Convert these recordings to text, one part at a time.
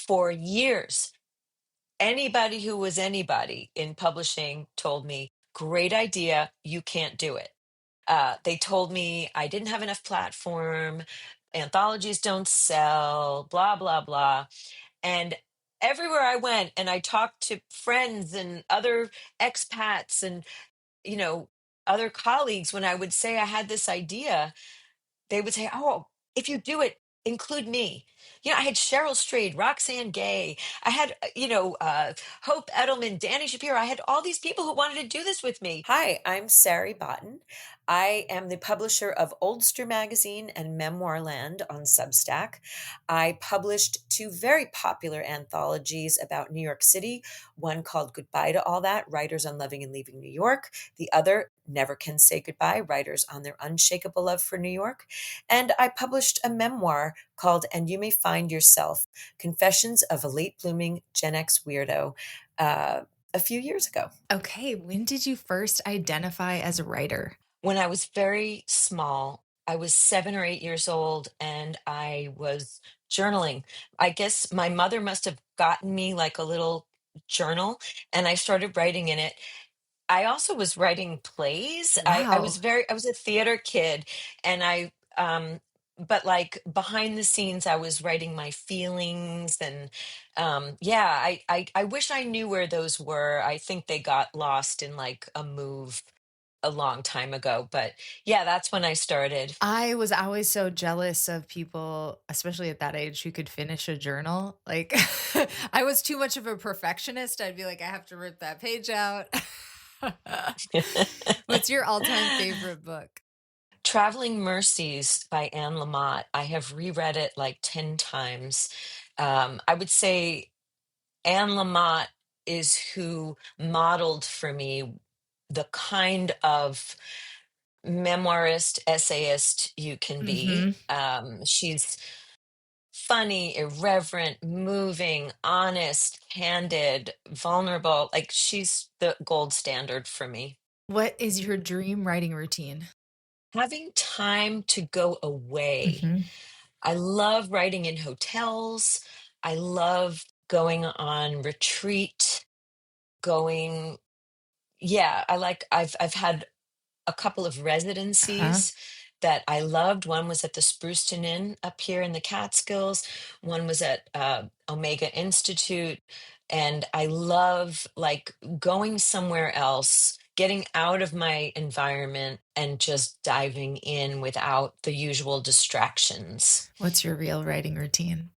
for years. Anybody who was anybody in publishing told me, great idea, you can't do it. They told me I didn't have enough platform, anthologies don't sell, blah, blah, blah. And everywhere I went and I talked to friends and other expats and, you know, other colleagues, when I would say I had this idea, they would say, "Oh, if you do it, include me." I had Cheryl Strayed, Roxane Gay. I had, Hope Edelman, Danny Shapiro. I had all these people who wanted to do this with me. Hi, I'm Sari Botton. I am the publisher of Oldster magazine and Memoir Land on Substack. I published two very popular anthologies about New York City, one called Goodbye to All That, Writers on Loving and Leaving New York. The other, Never Can Say Goodbye, Writers on Their Unshakable Love for New York. And I published a memoir called And You May Find Yourself, Confessions of a Late Blooming Gen X Weirdo, a few years ago. Okay, when did you first identify as a writer? When I was very small, I was 7 or 8 years old, and I was journaling. I guess my mother must have gotten me like a little journal, and I started writing in it. I also was writing plays. Wow. I was a theater kid, and but like behind the scenes, I was writing my feelings, and yeah, I wish I knew where those were. I think they got lost in like a move a long time ago, but yeah, that's when I started. I was always so jealous of people, especially at that age, who could finish a journal. Like, I was too much of a perfectionist. I'd be like, I have to rip that page out. What's your all-time favorite book? Traveling Mercies by Anne Lamott. I have reread it like 10 times. I would say Anne Lamott is who modeled for me the kind of memoirist, essayist you can be. Mhm. She's funny, irreverent, moving, honest, candid, vulnerable. Like she's the gold standard for me. What is your dream writing routine? Having time to go away. Mhm. I love writing in hotels. I love going on retreat, going, yeah, I've had a couple of Uh-huh. residencies that I loved. One was at the Spruceton Inn up here in the Catskills. One was at Omega Institute. And I love like going somewhere else, getting out of my environment and just diving in without the usual distractions. What's your real writing routine?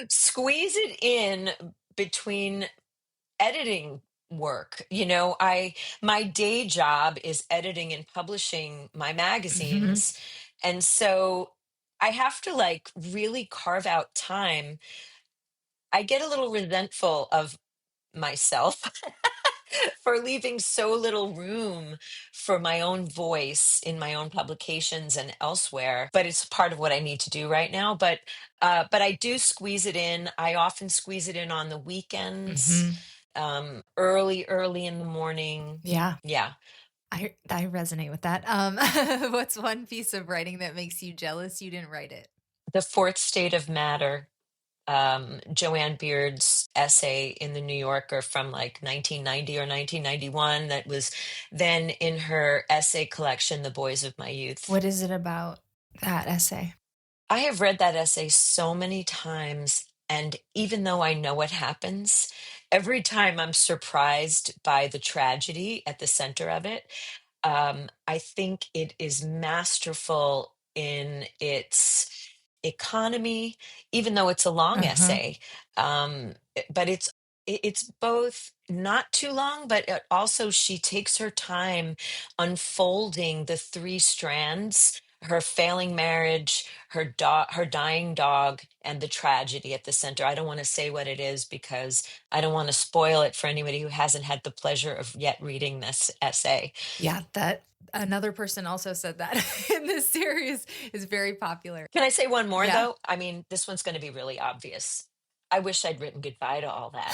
Squeeze it in between editing work. My day job is editing and publishing my Mhm. magazines. And so I have to like really carve out time. I get a little resentful of myself for leaving so little room for my own voice in my own publications and elsewhere, but it's part of what I need to do right now. But I do squeeze it in. I often squeeze it in on the weekends, Mhm. early in the morning. Yeah. Yeah. I resonate with that. What's one piece of writing that makes you jealous you didn't write it? The Fourth State of Matter, Joanne Beard's essay in the New Yorker from like 1990 or 1991, that was then in her essay collection, The Boys of My Youth. What is it about that essay? I have read that essay so many times, and even though I know what happens, every time I'm surprised by the tragedy at the center of it. I think it is masterful in its economy, even though it's a long Uh-huh. essay. But it's both not too long, but also she takes her time unfolding the three strands: her failing marriage, her dying dog, and the tragedy at the center. I don't want to say what it is because I don't want to spoil it for anybody who hasn't had the pleasure of yet reading this essay. Yeah, that another person also said that in this series is very popular. Can I say one more Yeah. though? I mean, this one's going to be really obvious. I wish I'd written Goodbye to All That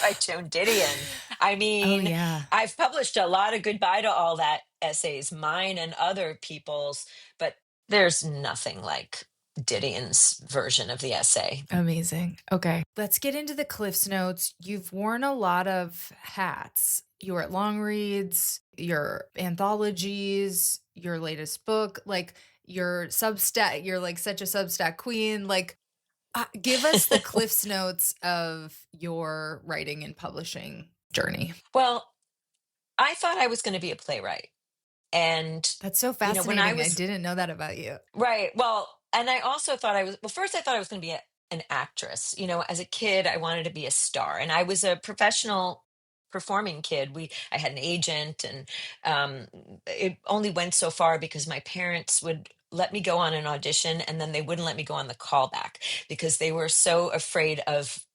by Joan Didion. I Oh, mean, yeah. I've published a lot of Goodbye to All That essays, mine and other people's, but there's nothing like Didion's version of the essay. Amazing. Okay. Let's get into the Cliffs Notes. You've worn a lot of hats. You were at Longreads, your anthologies, your latest book, like your Substack. You're like such a Substack queen. Like, give us the Cliffs Notes of your writing and publishing journey. Well, I thought I was going to be a playwright. And, That's so when I fascinating. I was didn't know that about you. right. Well, and I also thought first I thought I was going to be an actress. As a kid, I wanted to be a star, and I was a professional performing kid. I had an agent, and um, it only went so far because my parents would let me go on an audition, and then they wouldn't let me go on the callback because they were so afraid of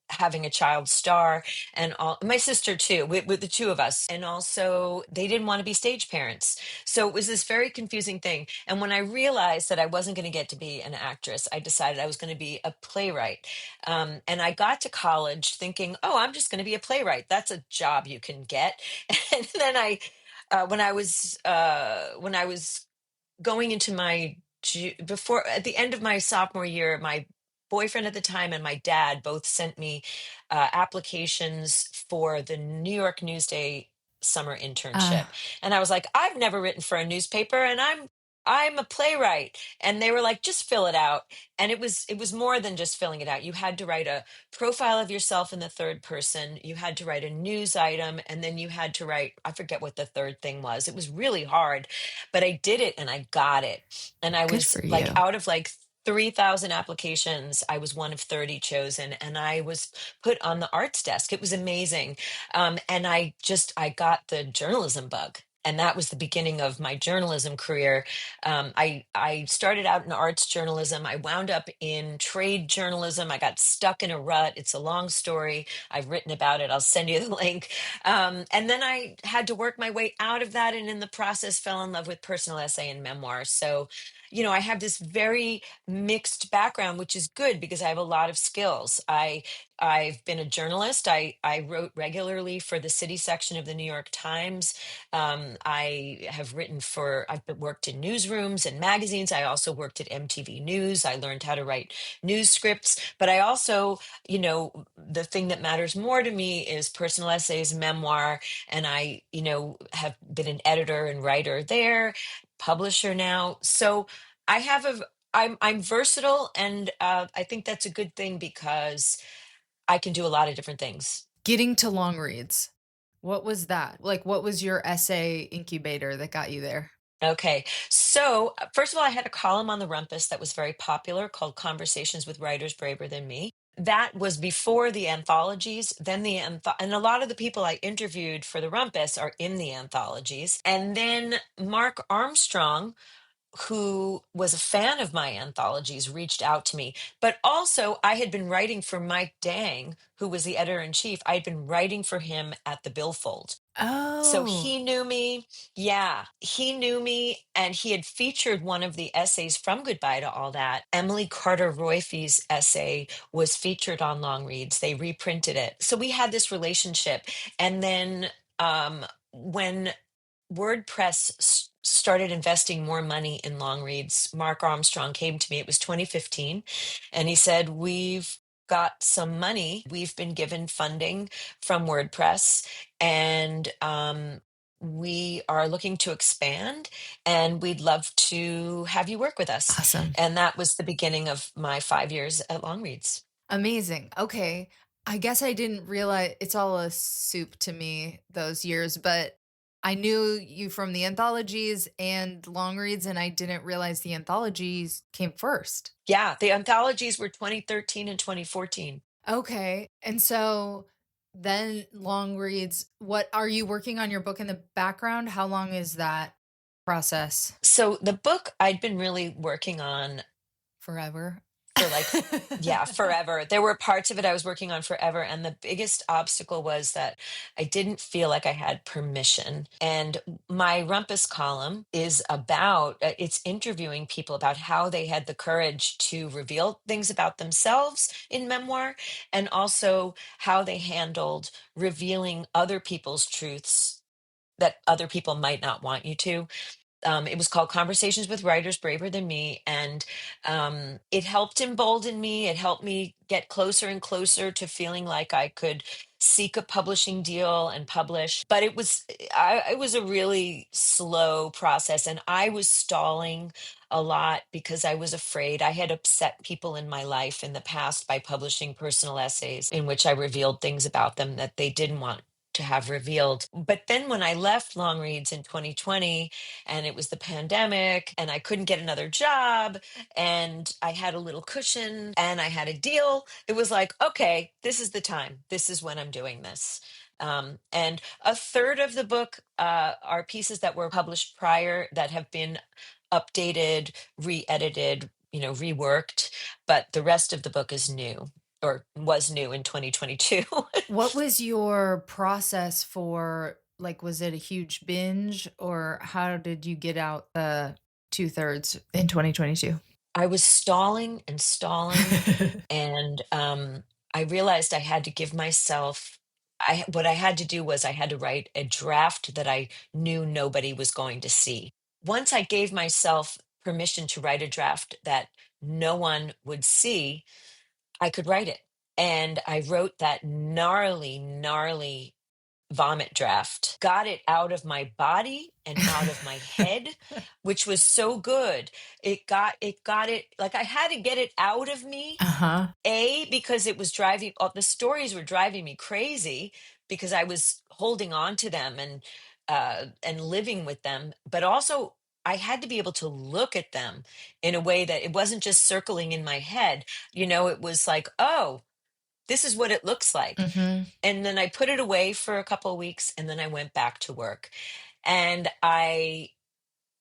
having a child star, and all my sister too, with the two of us, and also they didn't want to be stage parents. So it was this very confusing thing. And when I realized that I wasn't going to get to be an actress, I decided I was going to be a playwright. And I got to college thinking, oh, I'm just going to be a playwright. That's a job you can get. And then when I was going into before at the end of my sophomore year, my boyfriend at the time and my dad both sent me applications for the New York Newsday summer internship, Ah, and I was like, I've never written for a newspaper, and I'm a playwright. And they were like, just fill it out. And it was more than just filling it out. You had to write a profile of yourself in the third person, you had to write a news item, and then you had to write, I forget what the third thing was. It was really hard, but I did it and I got it. And I good was for like, you. out of like 3,000 applications, I was one of 30 chosen, and I was put on the arts desk. It was amazing. And I got the journalism bug. And that was the beginning of my journalism career. I started out in arts journalism. I wound up in trade journalism. I got stuck in a rut. It's a long story. I've written about it. I'll send you the link. And then I had to work my way out of that, and in the process, fell in love with personal essay and memoir. So, I have this very mixed background, which is good because I have a lot of skills. I've been a journalist. I wrote regularly for the city section of the New York Times. Worked in newsrooms and magazines. I also worked at MTV News. I learned how to write news scripts. But I also, the thing that matters more to me is personal essays, memoir. And I, have been an editor and writer there, publisher now. So I have I'm versatile, and I think that's a good thing because I can do a lot of different things. Getting to long reads. What was that? Like, what was your essay incubator that got you there? Okay. So, first of all, I had a column on the Rumpus that was very popular called Conversations with Writers Braver Than Me. That was before the anthologies. And a lot of the people I interviewed for the Rumpus are in the anthologies. And then Mark Armstrong, who was a fan of my anthologies, reached out to me. But also, I had been writing for Mike Dang, who was the editor in chief. I had been writing for him at the Billfold. So Oh, he knew me. Yeah, he knew me, and he had featured one of the essays from Goodbye to All That. Emily Carter Royfe's essay was featured on Longreads. They reprinted it. So we had this relationship. And then when WordPress started investing more money in long reads, Mark Armstrong came to me. It was 2015. And he said, we've got some money. We've been given funding from WordPress, and we are looking to expand, and we'd love to have you work with us. awesome. And that was the beginning of my 5 years at Longreads. Amazing. Okay. I guess I didn't realize it's all a soup to me those years, but I knew you from the anthologies and long reads, and I didn't realize the anthologies came first. Yeah, the anthologies were 2013 and 2014. Okay. And so then long reads, what are you working on your book in the background? How long is that process? So the book I'd been really working on Forever. for like, yeah, forever. There were parts of it I was working on forever, and the biggest obstacle was that I didn't feel like I had permission. And my Rumpus column is about it's interviewing people about how they had the courage to reveal things about themselves in memoir, and also how they handled revealing other people's truths that other people might not want you to. It was called Conversations with Writers Braver Than Me. And it helped embolden me. It helped me get closer and closer to feeling like I could seek a publishing deal and publish. But it was a really slow process. And I was stalling a lot because I was afraid. I had upset people in my life in the past by publishing personal essays in which I revealed things about them that they didn't want to have revealed. But then when I left Longreads in 2020, and it was the pandemic, and I couldn't get another job, and I had a little cushion, and I had a deal, it was like, okay, this is the time. This is when I'm doing this. And a third of the book are pieces that were published prior that have been updated, re-edited, reworked, but the rest of the book is new, or was new in 2022. What was your process for, like, was it a huge binge, or how did you get out the 2/3 in 2022? I was stalling and stalling, and I realized I had to give myself. What I had to do was I had to write a draft that I knew nobody was going to see. Once I gave myself permission to write a draft that no one would see, I could write it. And I wrote that gnarly, gnarly vomit draft, got it out of my body and out of my head, which was so good. It got it, like I had to get it out of me. Uh-huh. Because it was driving, the stories were driving me crazy because I was holding on to them and living with them, but also I had to be able to look at them in a way that it wasn't just circling in my head. It was like, oh, this is what it looks like. Mhm. And then I put it away for a couple of weeks, and then I went back to work. And I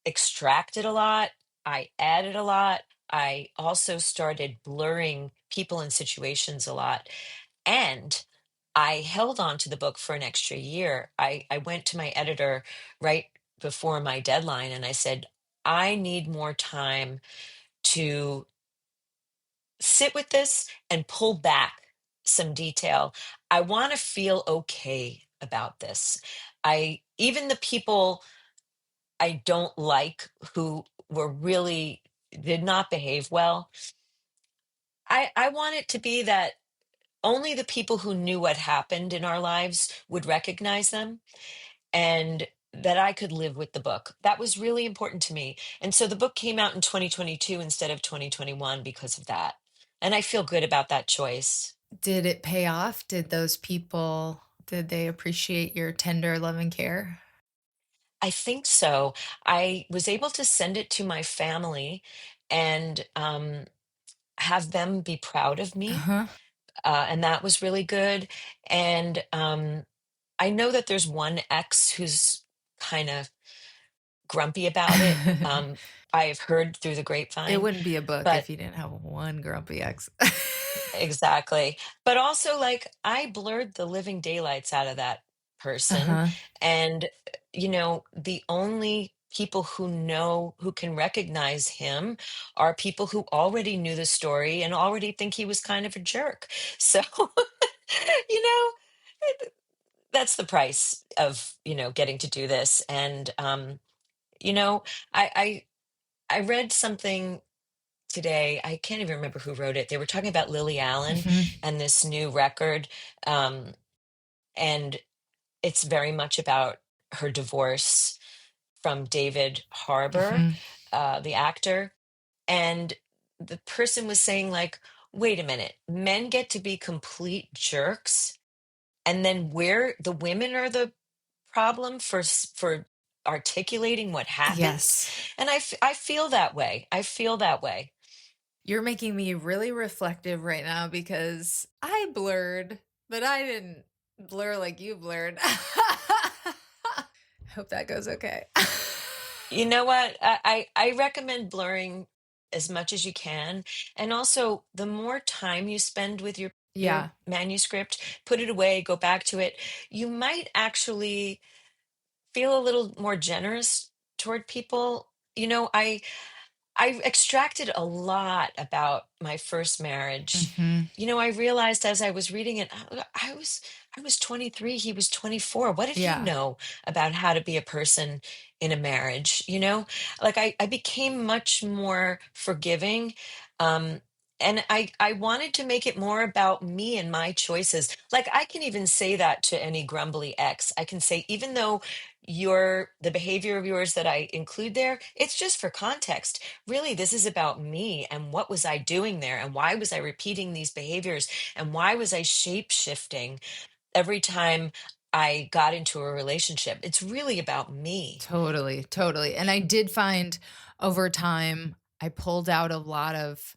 extracted a lot. I added a lot. I also started blurring people and situations a lot. And I held on to the book for an extra year. I went to my editor right before my deadline and I said, I need more time to sit with this and pull back some detail. I want to feel okay about this. Even the people I don't like who were really did not behave well. I want it to be that only the people who knew what happened in our lives would recognize them, and that I could live with the book. That was really important to me. And so the book came out in 2022 instead of 2021 because of that. And I feel good about that choice. Did it pay off? Did they appreciate your tender love and care? I think so. I was able to send it to my family and have them be proud of me. Uh-huh. And that was really good. And I know that there's one ex who's kind of grumpy about it. I've heard through the It grapevine, wouldn't be a book but if you didn't have one grumpy ex. exactly. But also, like, I blurred the living daylights out of that person. Uh-huh. And, the only people who can recognize him are people who already knew the story and already think he was kind of a jerk. So, you know, that's the price of, getting to do this. And, you know, I, I read something today. I can't even remember who wrote it. They were talking about Lily Allen Mhm. and this new record. Um, and it's very much about her divorce from David Harbour, Mhm. the actor. And the person was saying, like, wait a minute, men get to be complete jerks. And then the women are the problem for articulating what happens. Yes. And I feel that way. I feel that way. You're making me really reflective right now because I blurred, but I didn't blur like you blurred. Hope that goes okay. You know what? I recommend blurring as much as you can. And also, the more time you spend with your Yeah. manuscript, put it away, go back to it, you might actually feel a little more generous toward people. I extracted a lot about my first marriage. Mhm. I realized as I was reading it, I was 23, he was 24. What did he Yeah, know about how to be a person in a marriage? Like I became much more forgiving. Um, and I wanted to make it more about me and my choices. Like I can even say that to any grumbly ex. I can say, even though the behavior of yours that I include there, it's just for context. Really, this is about me and what was I doing there and why was I repeating these behaviors and why was I shape shifting every time I got into a relationship. It's really about me. totally, totally. And I did find over time, I pulled out a lot of,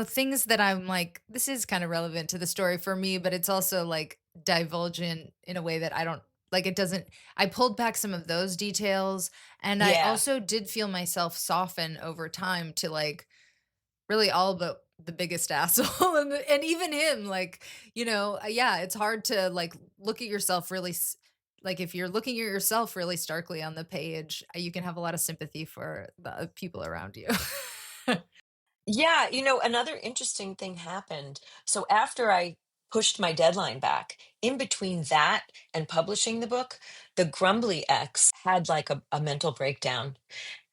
things that I'm like, this is kind of relevant to the story for me, but it's also like divulgent in a way that I don't like it doesn't I pulled back some of those details, and I Yeah. also did feel myself soften over time to like really all but the biggest asshole, and even him, like, yeah, it's hard to, like, look at yourself really like, if you're looking at yourself really starkly on the page, you can have a lot of sympathy for the people around you. Yeah. Another interesting thing happened. So after I pushed my deadline back, in between that and publishing the book, the grumbly ex had like a mental breakdown.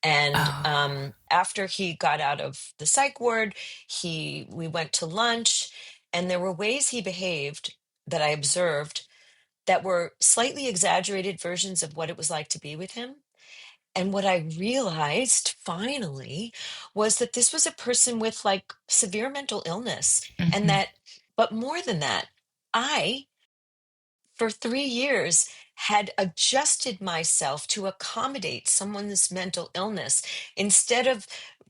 And Oh. after he got out of the psych ward, we went to lunch, and there were ways he behaved that I observed that were slightly exaggerated versions of what it was like to be with him. And what I realized finally was that this was a person with like severe mental illness. And Mhm. that, but more than that, I, for 3 years, had adjusted myself to accommodate someone's mental illness instead of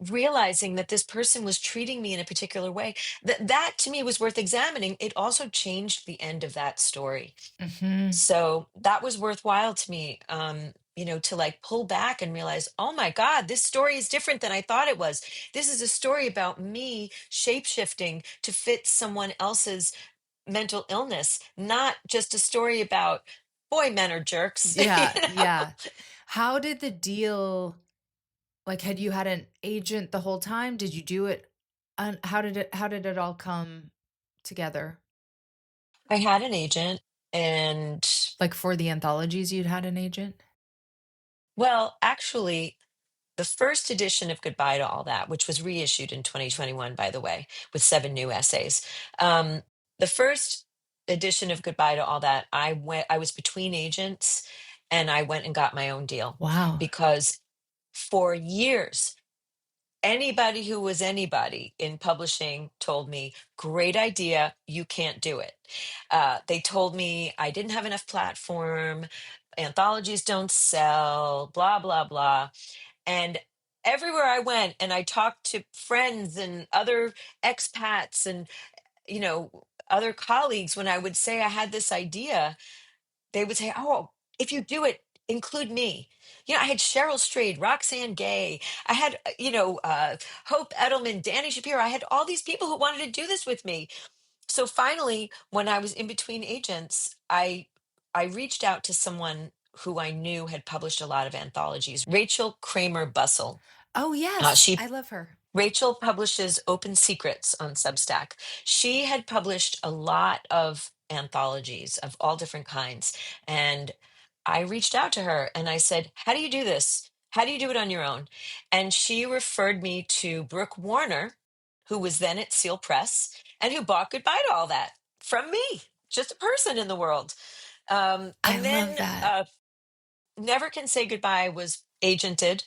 realizing that this person was treating me in a particular way. That to me was worth examining. It also changed the end of that story. Mhm. So that was worthwhile to me, to like pull back and realize, oh my God, this story is different than I thought it was. This is a story about me shape shifting to fit someone else's mental illness, not just a story about boy, men are jerks. Yeah, yeah. How did the deal like, had you had an agent the whole time? Did you do it how did it all come together? I had an agent, and Like, for the anthologies, you'd had an agent? well, actually, the first edition of Goodbye to All That, which was reissued in 2021, by the way, with 7 new essays. Um, the first edition of Goodbye to All That, I was between agents, and I went and got my own deal Wow. because for years, anybody who was anybody in publishing told me, great idea, you can't do it. They told me I didn't have enough platform, anthologies don't sell, blah, blah, blah. And everywhere I went and I talked to friends and other expats and, other colleagues, when I would say I had this idea, they would say, "Oh, if you do it, include me." I had Cheryl Strayed, Roxanne Gay. I had, Hope Edelman, Danny Shapiro. I had all these people who wanted to do this with me. So finally, when I was in between agents, I reached out to someone who I knew had published a lot of anthologies, Rachel Kramer Bussell. Oh, yes, She I love her. Rachel publishes Open Secrets on Substack. She had published a lot of anthologies of all different kinds. And I reached out to her and I said, how do you do this? How do you do it on your own? And she referred me to Brooke Warner, who was then at Seal Press and who bought Goodbye to All That from me, just a person in the world. I And love then that. Never Can Say Goodbye was agented.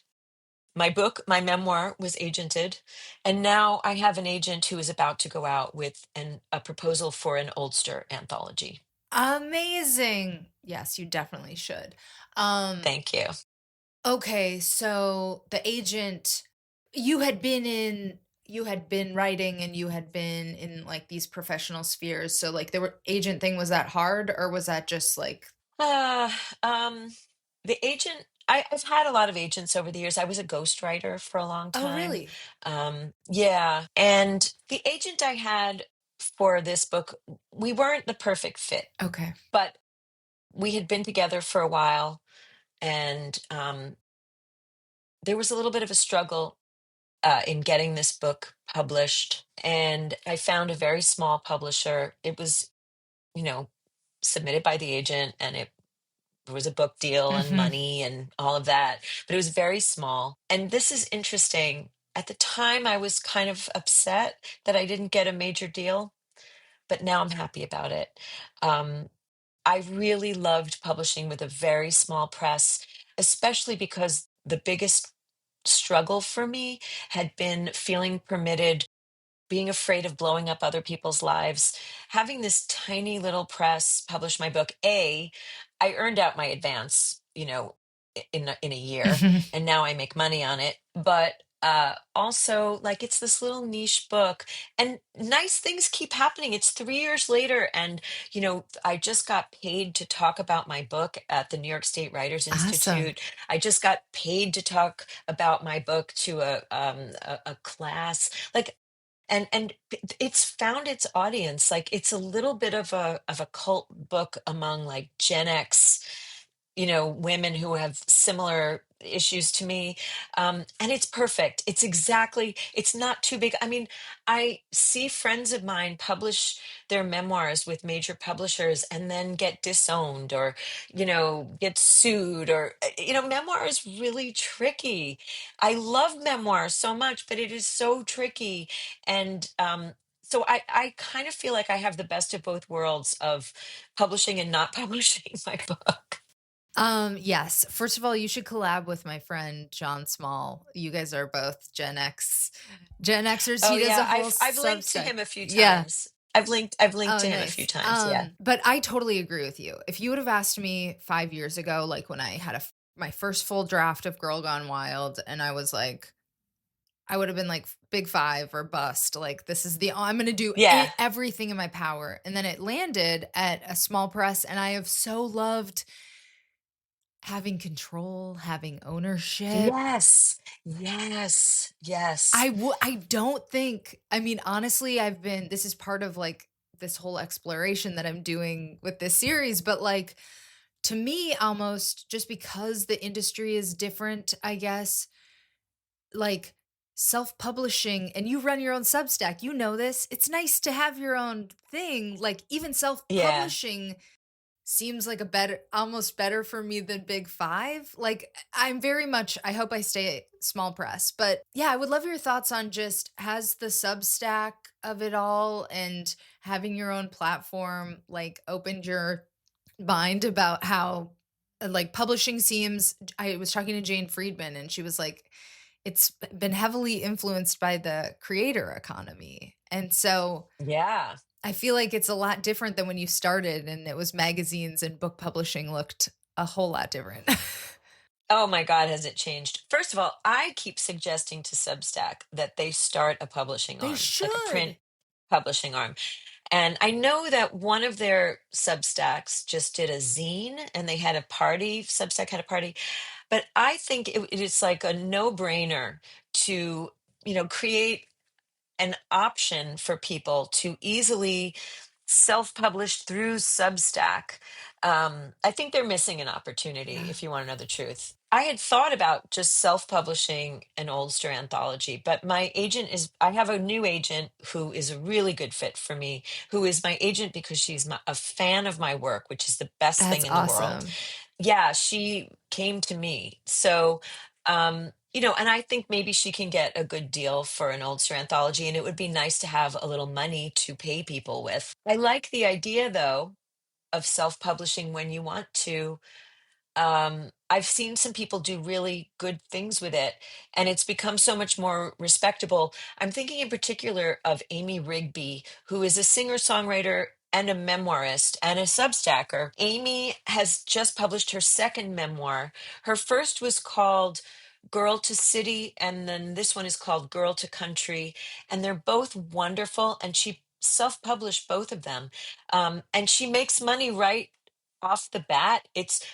My book, my memoir was agented. And now I have an agent who is about to go out with a proposal for an Oldster anthology. Amazing. Yes, you definitely should. Um, Thank you. okay, so the agent you had been writing and you had been in, like, these professional spheres, so, like, the agent thing, was that hard, or was that just, like Uh, um, the agent, I've had a lot of agents over the years. I was a ghostwriter for a long Oh, time. really? Yeah. And the agent I had for this book, we weren't the perfect fit, Okay. but we had been together for a while. And there was a little bit of a struggle in getting this book published. And I found a very small publisher. It was, you know, submitted by the agent, and it was a book deal and Mhm. money and all of that, but it was very small. And this is interesting. At the time, I was kind of upset that I didn't get a major deal, but now I'm happy about it. Um, I really loved publishing with a very small press, especially because the biggest struggle for me had been feeling permitted, being afraid of blowing up other people's lives. Having this tiny little press publish my book, I earned out my advance, in a year, Mhm. and now I make money on it. But also, like, it's this little niche book, and nice things keep happening. It's 3 years later, and I just got paid to talk about my book at the New York State Writers Awesome. Institute. I just got paid to talk about my book to a class. Like, it's found its audience. Like, it's a little bit of a cult book among, like, Gen X, women who have similar issues to me. And it's perfect. It's not too big. I mean, I see friends of mine publish their memoirs with major publishers and then get disowned, or get sued, or memoir is really tricky. I love memoir so much, but it is so tricky. And so I kind of feel like I have the best of both worlds of publishing and not publishing my book. Yes. First of all, you should collab with my friend John Small. You guys are both Gen Xers. Oh He does a yeah, whole I've linked to Substack. him a few Yeah. times. I've linked Oh, to him a few nice. times. Yeah. But I totally agree with you. If you would have asked me 5 years ago, like when I had my first full draft of Girl Gone Wild, and I was like, I would have been like big five or bust. Like, this is I'm going to do Yeah. everything in my power. And then it landed at a small press. And I have so loved having control, having ownership. Yes. Yes. Yes. I don't think, I mean, honestly, this is part of like this whole exploration that I'm doing with this series, but like, to me, almost just because the industry is different, I guess, like self-publishing, and you run your own Substack, you know this. It's nice to have your own thing. Like, even Yeah. self-publishing seems like a almost better for me than big five. Like, I'm very much, I hope I stay small press. But yeah, I would love your thoughts on just, has the Substack of it all and having your own platform like opened your mind about how like publishing seems. I was talking to Jane Friedman, and she was like, it's been heavily influenced by the creator economy. And so Yeah. I feel like it's a lot different than when you started and it was magazines, and book publishing looked a whole lot different. Oh my God, has it changed? First of all, I keep suggesting to Substack that they start a publishing They arm, like a print should. publishing arm. And I know that one of their Substacks just did a zine, and they had a party. Substack had a party. But I think it is like a no-brainer to, create an option for people to easily self-publish through Substack. I think they're missing an opportunity, Yeah. if you want to know the truth. I had thought about just self-publishing an Oldster anthology, but I have a new agent who is a really good fit for me, who is my agent because she's a fan of my work, which is the best That's thing in the world. awesome. Yeah, she came to me. So, and I think maybe she can get a good deal for an Oldster anthology, and it would be nice to have a little money to pay people with. I like the idea, though, of self-publishing when you want to. I've seen some people do really good things with it, and it's become so much more respectable. I'm thinking in particular of Amy Rigby, who is a singer-songwriter and a memoirist and a Substacker. Amy has just published her second memoir. Her first was called Girl to City, and then this one is called Girl to Country, and they're both wonderful. And she self-published both of them, and she makes money right off the bat. It's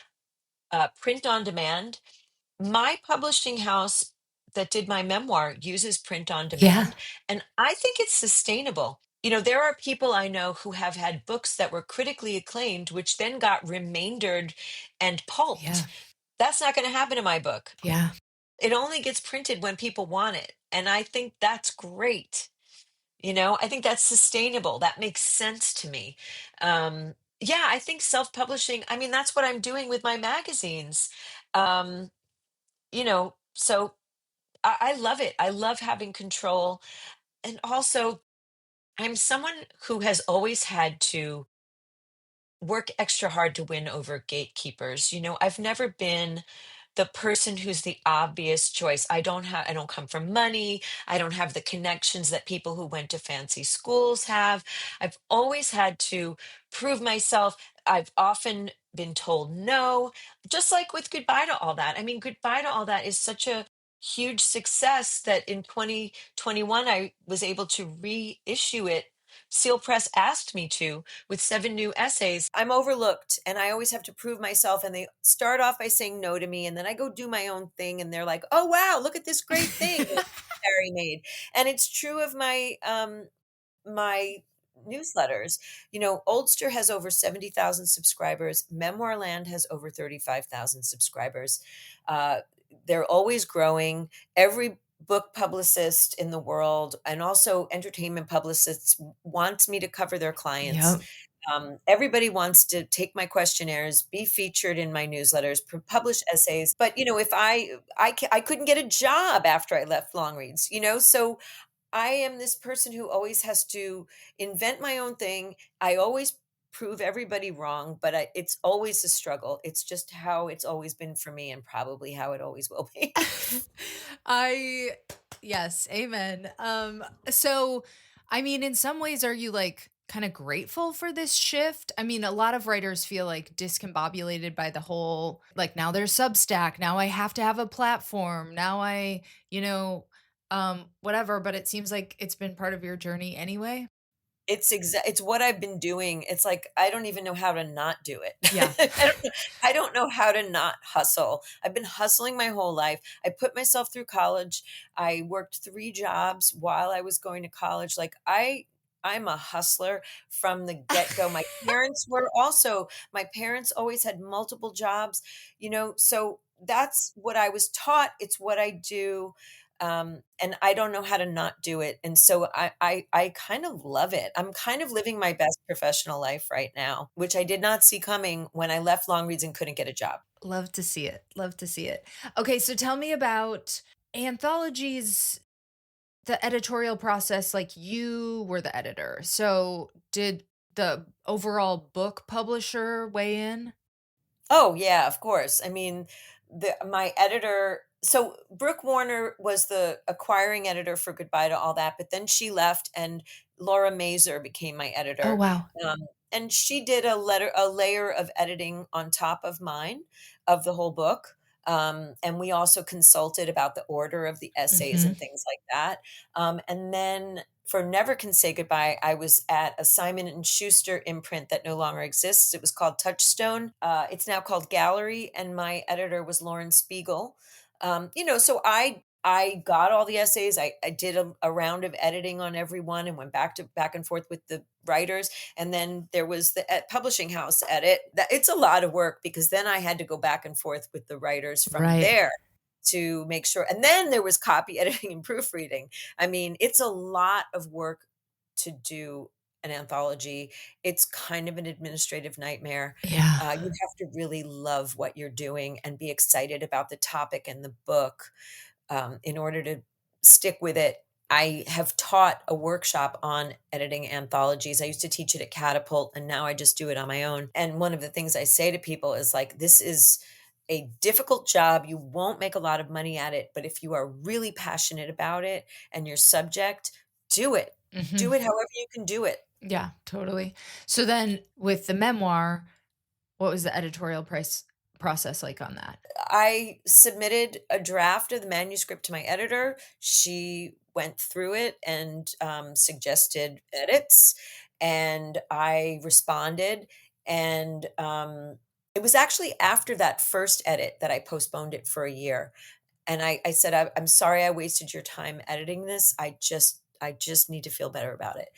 print on demand. My publishing house that did my memoir uses print on Yeah. demand, and I think it's sustainable. There are people I know who have had books that were critically acclaimed, which then got remaindered and pulped. Yeah. That's not going to happen in my book. Yeah. It only gets printed when people want it. And I think that's great. I think that's sustainable. That makes sense to me. Yeah, I think self-publishing, I mean, that's what I'm doing with my magazines. Um, so I love it. I love having control. And also, I'm someone who has always had to work extra hard to win over gatekeepers. I've never been the person who's the obvious choice. I don't come from money. I don't have the connections that people who went to fancy schools have. I've always had to prove myself. I've often been told no, just like with Goodbye to All That. I mean, Goodbye to All That is such a huge success that in 2021 I was able to reissue it. Seal Press asked me to, with 7 new essays. I'm overlooked and I always have to prove myself. And they start off by saying no to me. And then I go do my own thing. And they're like, oh, wow, look at this great thing that Sari made. And it's true of my newsletters. Oldster has over 70,000 subscribers. Memoir Land has over 35,000 subscribers. Uh, they're always growing. Every book publicist in the world and also entertainment publicists wants me to cover their clients. Yep. Everybody wants to take my questionnaires, be featured in my newsletters, publish essays. But if I couldn't get a job after I left Longreads, so I am this person who always has to invent my own thing. I always prove everybody wrong, but it's always a struggle. It's just how it's always been for me and probably how it always will be. I yes, amen. So I mean, in some ways, are you like kind of grateful for this shift? I mean, a lot of writers feel like discombobulated by the whole like now there's Substack, now I have to have a platform, now whatever, but it seems like it's been part of your journey anyway. It's what I've been doing. It's like, I don't even know how to not do it. Yeah. I don't know how to not hustle. I've been hustling my whole life. I put myself through college. I worked 3 jobs while I was going to college. Like, I'm a hustler from the get-go. My parents always had multiple jobs, so that's what I was taught. It's what I do. And I don't know how to not do it. And so I kind of love it. I'm kind of living my best professional life right now, which I did not see coming when I left Longreads and couldn't get a job. Love to see it. Love to see it. Okay, so tell me about anthologies, the editorial process. Like you were the editor. So did the overall book publisher weigh in? Oh, yeah, of course. I mean, my editor, so Brooke Warner was the acquiring editor for Goodbye to All That, but then she left and Laura Mazur became my Oh, editor. wow. Um, and she did a layer of editing on top of mine of the whole book. And we also consulted about the order of the essays Mhm. and things like that. And then for Never Can Say Goodbye, I was at a Simon and Schuster imprint that no longer exists. It was called Touchstone. It's now called Gallery, and my editor was Lauren Spiegel. So I got all the essays. I did a round of editing on every one and went back and forth with the writers. And then there was the publishing house edit. That it's a lot of work because then I had to go back and forth with the writers from Right. there to make sure. And then there was copy editing and proofreading. I mean, it's a lot of work to do an anthology. It's kind of an administrative nightmare. Yeah. You have to really love what you're doing and be excited about the topic and the book in order to stick with it. I have taught a workshop on editing anthologies. I used to teach it at Catapult, and now I just do it on my own. And one of the things I say to people is like, this is a difficult job. You won't make a lot of money at it, but if you are really passionate about it and your subject, do it. Mhm. Do it however you can do it. Yeah, totally. So then with the memoir, what was the editorial price process like on that? I submitted a draft of the manuscript to my editor. She went through it and suggested edits, and I responded. And it was actually after that first edit that I postponed it for a year. And I said, I'm sorry I wasted your time editing this. I just need to feel better about it.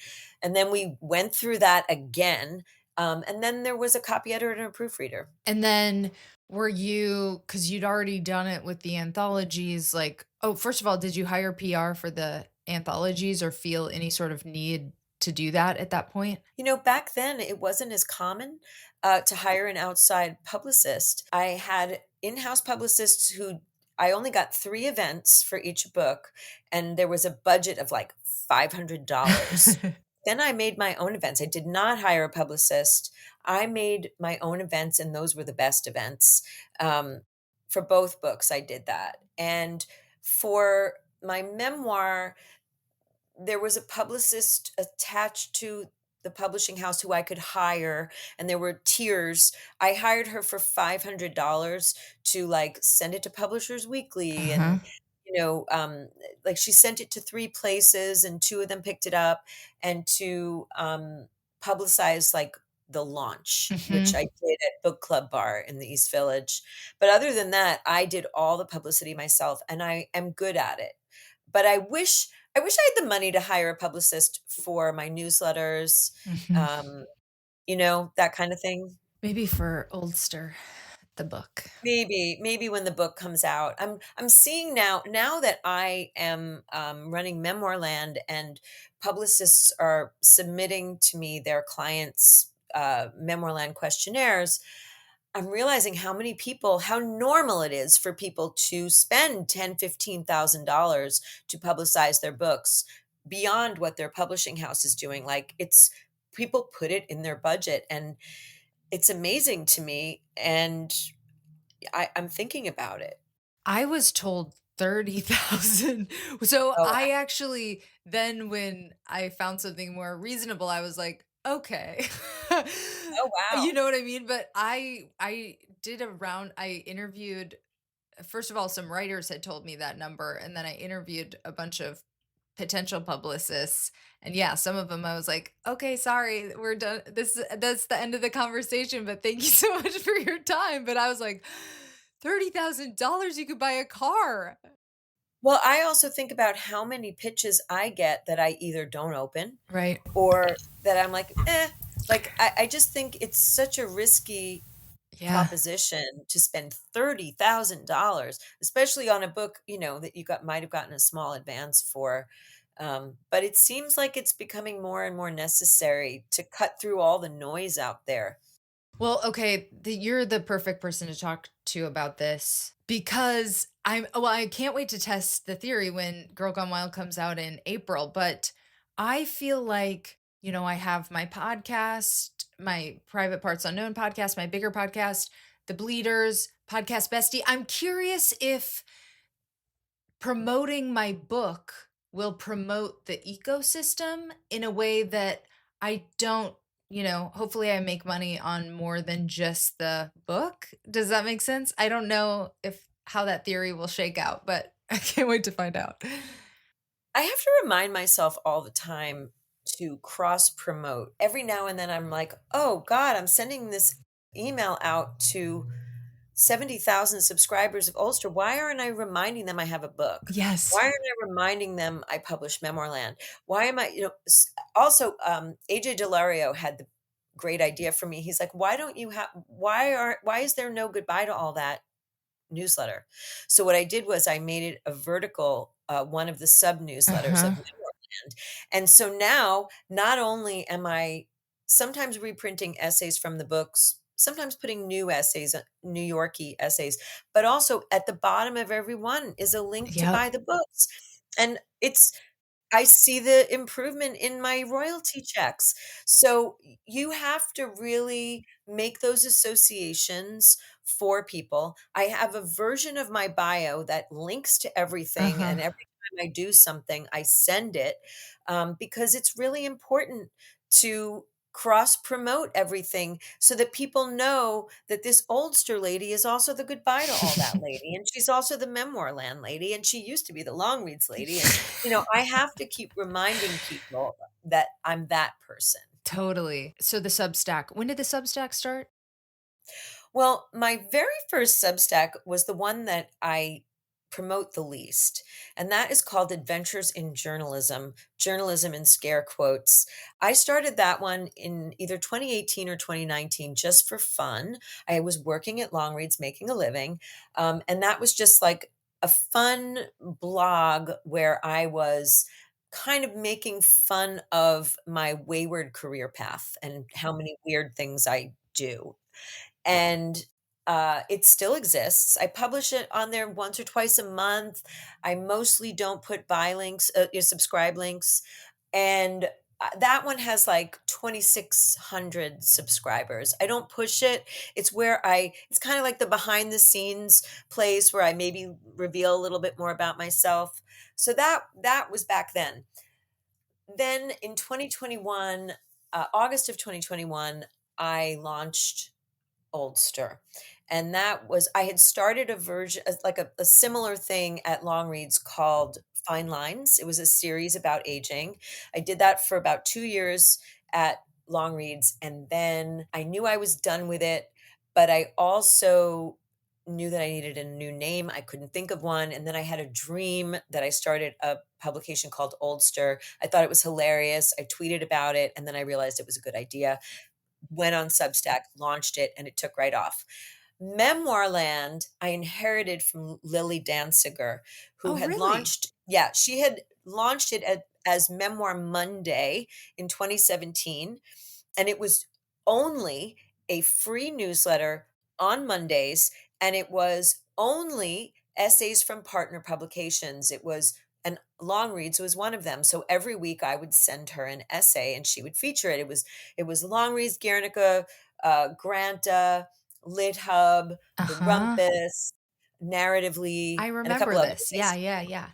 And then we went through that again. And then there was a copy editor and a proofreader. And then were you, because you'd already done it with the anthologies, like, oh, first of all, did you hire PR for the anthologies or feel any sort of need to do that at that point? Back then it wasn't as common to hire an outside publicist. I had in-house publicists who I only got 3 events for each book, and there was a budget of like $500. Then I made my own events. I did not hire a publicist. I made my own events, and those were the best events. Um, for both books, I did that. And for my memoir, there was a publicist attached to the publishing house who I could hire, and there were tiers. I hired her for $500 to like send it to Publishers Weekly, Uh-huh. and like she sent it to 3 places, and 2 of them picked it up, and to publicize like the launch, which Mhm. I did at Book Club Bar in the East Village. But other than that, I did all the publicity myself, and I am good at it. But I wish I had the money to hire a publicist for my newsletters, Mhm. um, that kind of thing. Maybe for Oldster, the book. Maybe when the book comes out. I'm seeing now that I am, running Memoir Land, and publicists are submitting to me their clients' Memoir Land questionnaires. I'm realizing how normal it is for people to spend $10,000, $15,000 to publicize their books beyond what their publishing house is doing. Like, it's people put it in their budget, and it's amazing to me. And I'm thinking about it. I was told 30,000. So Oh, I actually then when I found something more reasonable, I was like, "Okay." oh, You wow. know what I mean? But I did a round I interviewed first of all, some writers had told me that number, and then I interviewed a bunch of potential publicists. And yeah, some of them I was like, "Okay, sorry, we're done. That's the end of the conversation, but thank you so much for your time." But I was like, $30,000 you could buy a car. Well, I also think about how many pitches I get that I either don't open, Right. or that I'm like, eh. Like, I just think it's such a risky Yeah. proposition to spend $30,000, especially on a book, that you might have gotten a small advance for. But it seems like it's becoming more and more necessary to cut through all the noise out there. Well, okay, you're the perfect person to talk to about this because I can't wait to test the theory when Girl Gone Wild comes out in April, but I feel like, I have my podcast, my Private Parts Unknown podcast, my bigger podcast, The Bleeders, Podcast Bestie. I'm curious if promoting my book will promote the ecosystem in a way that I don't, hopefully I make money on more than just the book. Does that make sense? I don't know if how that theory will shake out, but I can't wait to find out. I have to remind myself all the time to cross promote. Every now and then I'm like, oh God, I'm sending this email out to 70,000 subscribers of Ulster. Why aren't I reminding them I have a book? Yes. Why aren't I reminding them I publish Memoirland? Why am I, also, AJ Delario had the great idea for me. He's like, why is there no goodbye to all that newsletter? So what I did was I made it a vertical, one of the sub newsletters Uh-huh. of Memoirland. And so now not only am I sometimes reprinting essays from the books, sometimes putting new essays, New Yorkie essays, but also at the bottom of every one is a link to Yep. buy the books. And I see the improvement in my royalty checks. So you have to really make those associations for people. I have a version of my bio that links to everything, Uh-huh. and every time I do something, I send it, because it's really important to cross promote everything so that people know that this Oldster lady is also the goodbye to all that lady, and she's also the Memoir Land lady, and she used to be the Longreads lady, and I have to keep reminding people that I'm that person. Totally. So the Substack. When did the Substack start? Well, my very first Substack was the one that I promote the least, and that is called Adventures in Journalism, journalism in scare quotes. I started that one in either 2018 or 2019 just for fun. I was working at Longreads making a living, and that was just like a fun blog where I was kind of making fun of my wayward career path and how many weird things I do. And, it still exists. I publish it on there once or twice a month. I mostly don't put buy links, subscribe links, and, that one has, like, 2,600 subscribers. I don't push it. It's kinda like the behind the scenes place where I maybe reveal a little bit more about myself. So that was back then. Then in 2021, August of 2021, I launched Oldster. And that was I had started a version like a similar thing at Longreads called Fine Lines. It was a series about aging. I did that for about 2 years at Longreads, and then I knew I was done with it, but I also knew that I needed a new name. I couldn't think of one, and then I had a dream that I started a publication called Oldster. I thought it was hilarious. I tweeted about it, and then I realized it was a good idea, went on Substack, launched it, and it took right off. Memoir Land, I inherited from Lily Danziger, who Oh, had really? launched yeah, she had launched it as Memoir Monday in 2017, and it was only a free newsletter on Mondays, and it was only essays from partner publications. It was and Long Reads was one of them. So every week I would send her an essay and she would feature it. It was Long Reads, Guernica, Granta, Lit Hub, The Uh-huh. Rumpus, I Narratively, and a remember couple other this. Yeah, places. yeah, yeah.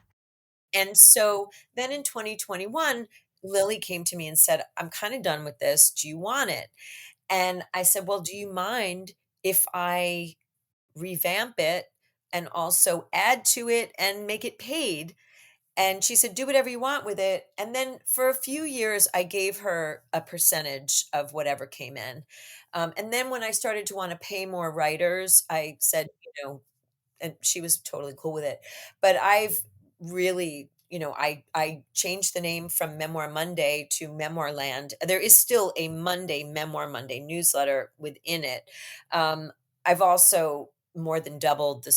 And so then in 2021, Lily came to me and said, I'm kind of done with this. Do you want it? And I said, well, do you mind if I revamp it and also add to it and make it paid? And she said, do whatever you want with it. And then for a few years, I gave her a percentage of whatever came in. And then when I started to want to pay more writers, I said, and she was totally cool with it. But I've really, I changed the name from Memoir Monday to Memoir Land. There is still a Monday Memoir Monday newsletter within it. Um, I've also more than doubled the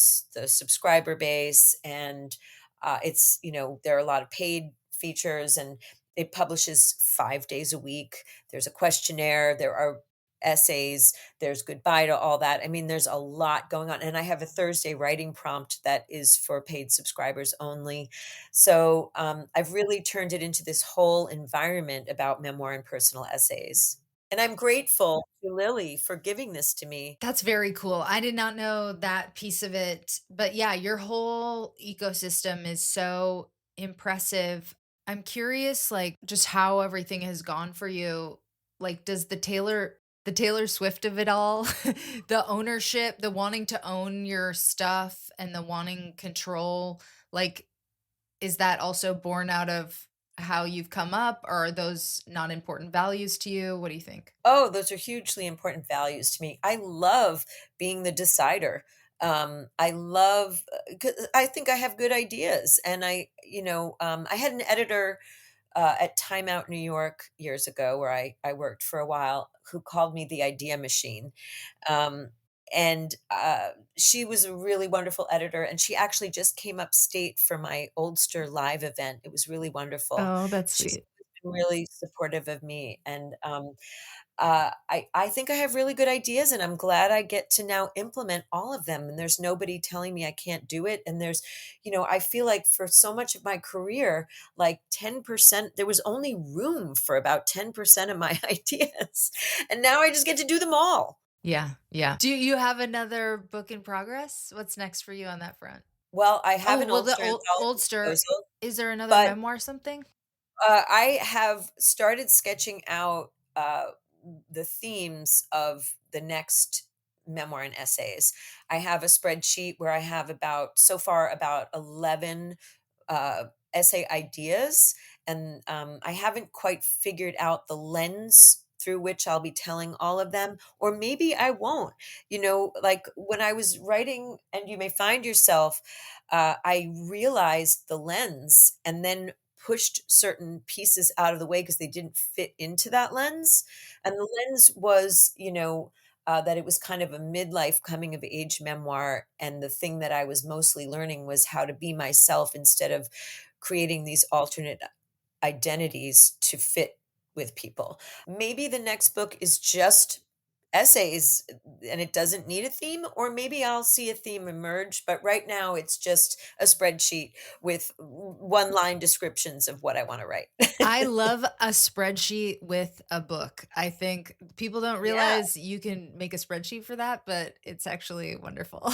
subscriber base, and there are a lot of paid features, and it publishes 5 days a week. There's a questionnaire. There are essays, there's goodbye to all that. I mean, there's a lot going on. And I have a Thursday writing prompt that is for paid subscribers only. So I've really turned it into this whole environment about memoir and personal essays. And I'm grateful to Lily for giving this to me. That's very cool. I did not know that piece of it. But yeah, your whole ecosystem is so impressive. I'm curious, like, just how everything has gone for you. Like, does the Taylor Swift of it all, the ownership, the wanting to own your stuff and the wanting control, like, is that also born out of how you've come up, or are those not important values to you? What do you think? Oh, those are hugely important values to me. I love being the decider. I love, 'cause I think I have good ideas. And I had an editor at Time Out New York years ago, where I worked for a while, who called me the idea machine. Um, and she was a really wonderful editor, and she actually just came upstate for my Oldster live event. It was really wonderful. Oh, that's She's sweet. been really supportive of me, and I think I have really good ideas, and I'm glad I get to now implement all of them. And there's nobody telling me I can't do it. And I feel like for so much of my career, like 10%, there was only room for about 10% of my ideas. And now I just get to do them all. Yeah, yeah. Do you have another book in progress? What's next for you on that front? Well, I have Oh, an well, the Oldster anthology Oldster, proposal, is there another but memoir something? I have started sketching out the themes of the next memoir and essays. I have a spreadsheet where I have so far, about 11 uh, essay ideas, and I haven't quite figured out the lens through which I'll be telling all of them, or maybe I won't. Like when I was writing, and you may find yourself, I realized the lens and then pushed certain pieces out of the way because they didn't fit into that lens. And the lens was, that it was kind of a midlife coming of age memoir. And the thing that I was mostly learning was how to be myself instead of creating these alternate identities to fit with people. Maybe the next book is just essays and it doesn't need a theme, or maybe I'll see a theme emerge, but right now it's just a spreadsheet with one line descriptions of what I want to write. I love a spreadsheet with a book. I think people don't Yeah. realize you can make a spreadsheet for that, but it's actually wonderful.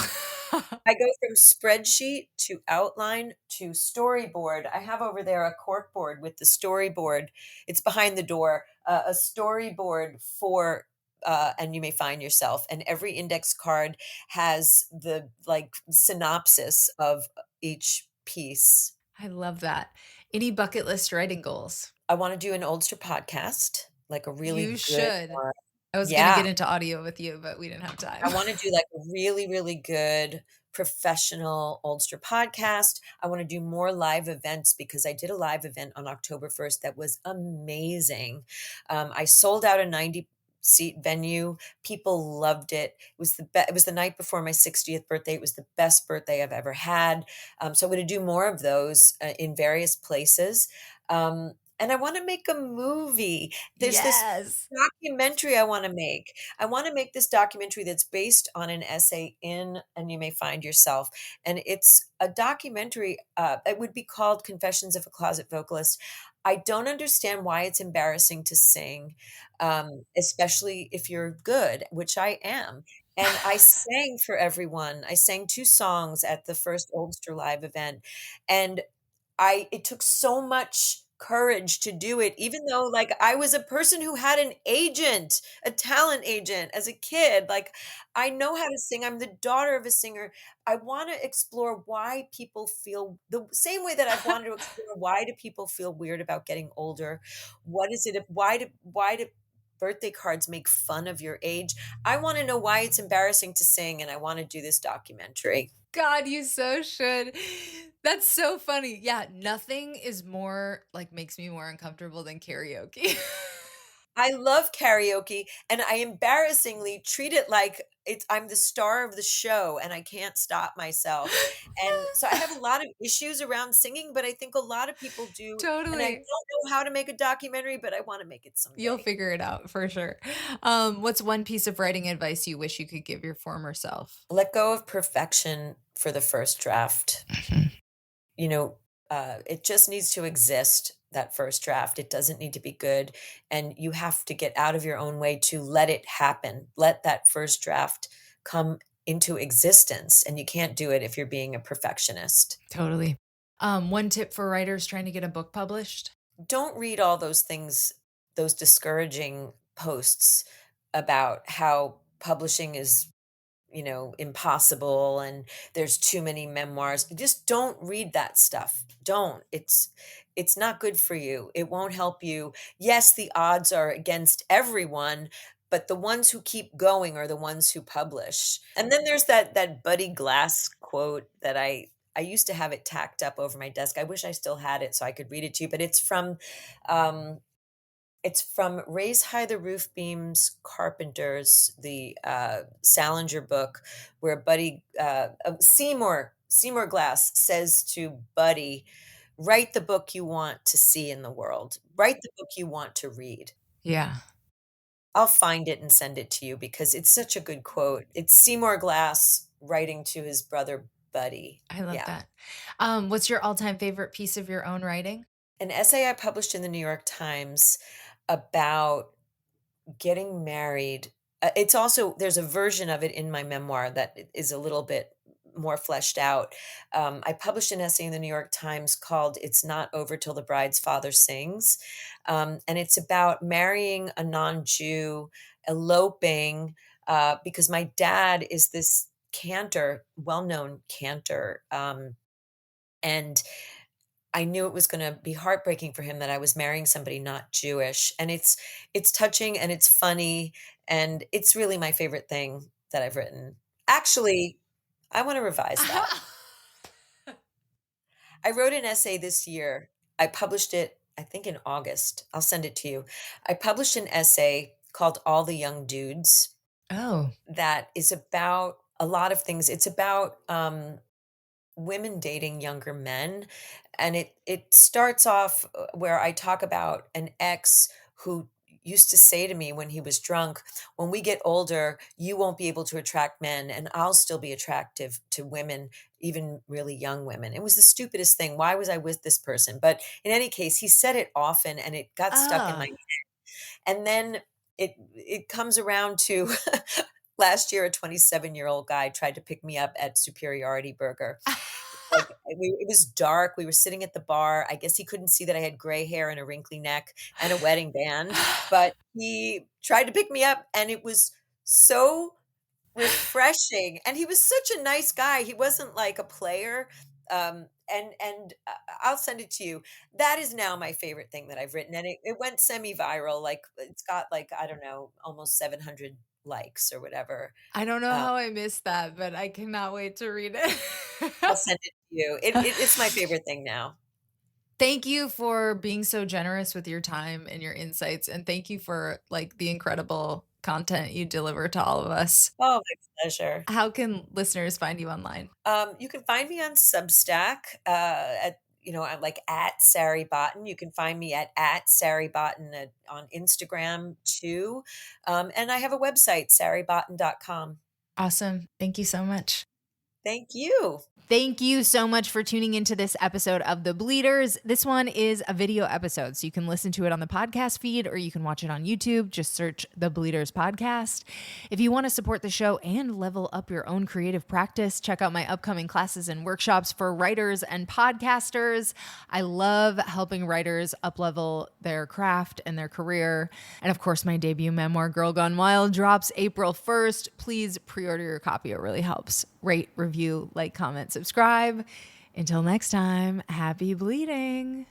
I go from spreadsheet to outline to storyboard. I have over there a cork board with the storyboard. It's behind the door, a storyboard for and you may find yourself. And every index card has the like synopsis of each piece. I love that. Any bucket list writing goals? I want to do an Oldster podcast, like a really You good should. one. I was gonna Yeah. get into audio with you, but we didn't have time. I wanna do, like, a really, really good professional Oldster podcast. I wanna do more live events because I did a live event on October 1st that was amazing. I sold out a 90-seat venue. People loved it. It was the night before my 60th birthday. It was the best birthday I've ever had. So I'm gonna do more of those, in various places. And I wanna make a movie. There's this Yes. documentary I wanna make. I want to make this documentary that's based on an essay in And You May Find Yourself. And it's a documentary, it would be called Confessions of a Closet Vocalist. I don't understand why it's embarrassing to sing, especially if you're good, which I am. And I sang for everyone. I sang 2 songs at the first Oldster Live event. And it took so much courage to do it, even though, like, I was a person who had an agent, a talent agent as a kid. Like, I know how to sing. I'm the daughter of a singer. I wanna explore why people feel the same way that I've wanted to explore why do people feel weird about getting older? What is it if why do birthday cards make fun of your age? I wanna know why it's embarrassing to sing, and I wanna do this documentary. God, you so should. That's so funny. Yeah, nothing is more like makes me more uncomfortable than karaoke. I love karaoke, and I embarrassingly treat it like I'm the star of the show, and I can't stop myself, and so I have a lot of issues around singing, but I think a lot of people do, and I don't Totally. know how to make a documentary, but I wanna make it You'll someday. figure it out for sure. What's one piece of writing advice you wish you could give your former self? Let go of perfection for the first draft. Mhm. You know, it just needs to exist, that first draft. It doesn't need to be good, and you have to get out of your own way to let it happen. Let that first draft come into existence, and you can't do it if you're being a perfectionist. Totally. One tip for writers trying to get a book published? Don't read all those things, those discouraging posts about how publishing is, impossible and there's too many memoirs. Just don't read that stuff. Don't. It's not good for you. It won't help you. Yes, the odds are against everyone, but the ones who keep going are the ones who publish. And then there's that Buddy Glass quote that I used to have it tacked up over my desk. I wish I still had it so I could read it to you, but um it's from Raise High the Roof Beams Carpenters, the, Salinger book, where Seymour Glass says to Buddy, "Write the book you want to see in the world. Write the book you want to read." Yeah, I'll find it and send it to you because it's such a good quote. It's Seymour Glass writing to his brother Buddy. I love Yeah. that. What's your all-time favorite piece of your own writing? An essay I published in the New York Times about getting married. It's also there's a version of it in my memoir that is a little bit more fleshed out. I published an essay in the New York Times called "It's Not Over Till the Bride's Father Sings," and it's about marrying a non-Jew, eloping, because my dad is this cantor, well-known cantor, and I knew it was gonna be heartbreaking for him that I was marrying somebody not Jewish, and it's touching and it's funny, and it's really my favorite thing that I've written. Actually, I wanna revise that. I wrote an essay this year. I published it, I think in August. I'll send it to you. I published an essay called All the Young Dudes Oh, that is about a lot of things. It's about, women dating younger men, and it starts off, where I talk about an ex who used to say to me when he was drunk, "When we get older, you won't be able to attract men, and I'll still be attractive to women, even really young women." It was the stupidest thing. Why was I with this person? But in any case, he said it often, and it got stuck in my, Ah. and then it comes around to last year, a 27-year-old guy tried to pick me up at Superiority Burger. Like, it was dark, we were sitting at the bar, I guess he couldn't see that I had gray hair and a wrinkly neck and a wedding band, but he tried to pick me up, and it was so refreshing, and he was such a nice guy, he wasn't like a player, I'll send it to you. That is now my favorite thing that I've written, and it went semi-viral, like, it's got, like, I don't know, almost 700 likes or whatever. I don't know uh, how I missed that, but I cannot wait to read it. I'll send it to you. It's my favorite thing now. Thank you for being so generous with your time and your insights, and thank you for, like, the incredible content you deliver to all of us. Oh, my pleasure. How can listeners find you online? You can find me on Substack, I'm like at Sari Botton. You can find me at Sari Botton on Instagram too. And I have a website, saribotton.com. Awesome. Thank you so much. Thank you. Thank you so much for tuning into this episode of The Bleeders. This one is a video episode, so you can listen to it on the podcast feed or you can watch it on YouTube. Just search The Bleeders Podcast. If you want to support the show and level up your own creative practice, check out my upcoming classes and workshops for writers and podcasters. I love helping writers uplevel their craft and their career. And of course, my debut memoir, Girl Gone Wild, drops April 1st. Please pre-order your copy. It really helps. Rate, review, like, comment, subscribe. Until next time, happy bleeding.